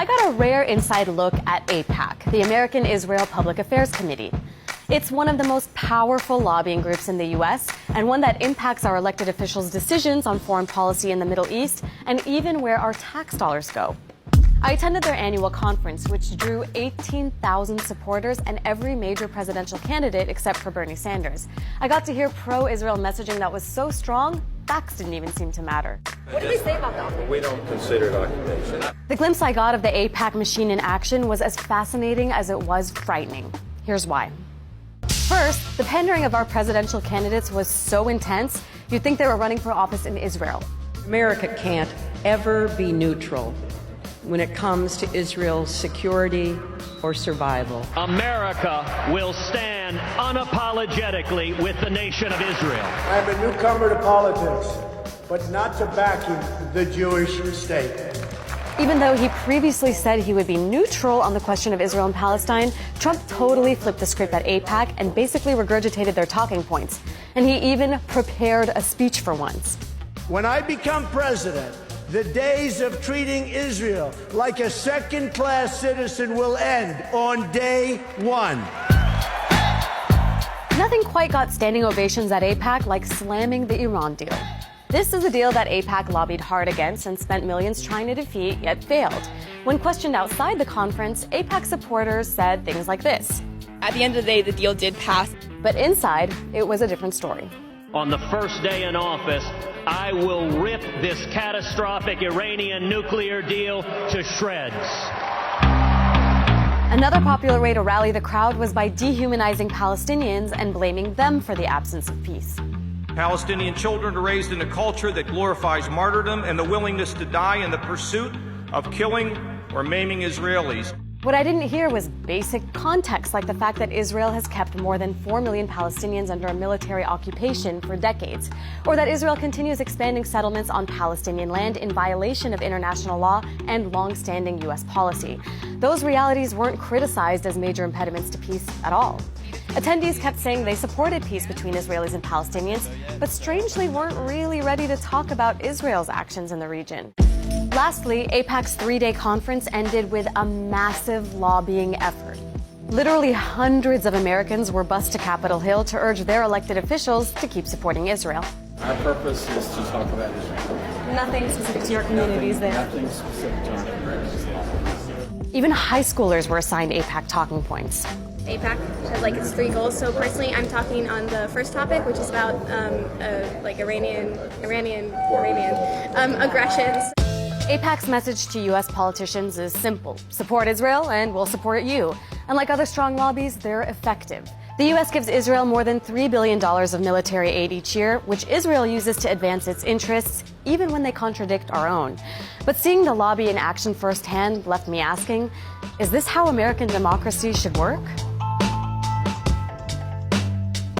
I got a rare inside look at AIPAC, the American Israel Public Affairs Committee. It's one of the most powerful lobbying groups in the U.S. and one that impacts our elected officials' decisions on foreign policy in the Middle East and even where our tax dollars go. I attended their annual conference, which drew 18,000 supporters and every major presidential candidate except for Bernie Sanders. I got to hear pro-Israel messaging that was so strong, facts didn't even seem to matter. What did they say about that? We don't consider it occupation. The glimpse I got of the AIPAC machine in action was as fascinating as it was frightening. Here's why. First, the pandering of our presidential candidates was so intense, you'd think they were running for office in Israel. America can't ever be neutral when it comes to Israel's security or survival. America will stand unapologetically with the nation of Israel. I'm a newcomer to politics, but not to backing the Jewish state. Even though he previously said he would be neutral on the question of Israel and Palestine, Trump totally flipped the script at AIPAC and basically regurgitated their talking points. And he even prepared a speech for once. When I become president, the days of treating Israel like a second-class citizen will end on day one. Nothing quite got standing ovations at AIPAC like slamming the Iran deal. This is a deal that AIPAC lobbied hard against and spent millions trying to defeat, yet failed. When questioned outside the conference, AIPAC supporters said things like this. At the end of the day, the deal did pass. But inside, it was a different story. On the first day in office, I will rip this catastrophic Iranian nuclear deal to shreds. Another popular way to rally the crowd was by dehumanizing Palestinians and blaming them for the absence of peace. Palestinian children are raised in a culture that glorifies martyrdom and the willingness to die in the pursuit of killing or maiming Israelis. What I didn't hear was basic context, like the fact that Israel has kept more than 4 million Palestinians under a military occupation for decades, or that Israel continues expanding settlements on Palestinian land in violation of international law and long-standing U.S. policy. Those realities weren't criticized as major impediments to peace at all. Attendees kept saying they supported peace between Israelis and Palestinians, but strangely weren't really ready to talk about Israel's actions in the region. Lastly, AIPAC's 3-day conference ended with a massive lobbying effort. Literally hundreds of Americans were bused to Capitol Hill to urge their elected officials to keep supporting Israel. Our purpose is to talk about Israel. Nothing specific to your communities there. Nothing specific to our communities. Even high schoolers were assigned AIPAC talking points. AIPAC has like its 3 goals. So personally, I'm talking on the first topic, which is about Iranian aggressions. AIPAC's message to U.S. politicians is simple. Support Israel and we'll support you. And like other strong lobbies, they're effective. The U.S. gives Israel more than $3 billion of military aid each year, which Israel uses to advance its interests, even when they contradict our own. But seeing the lobby in action firsthand left me asking, is this how American democracy should work?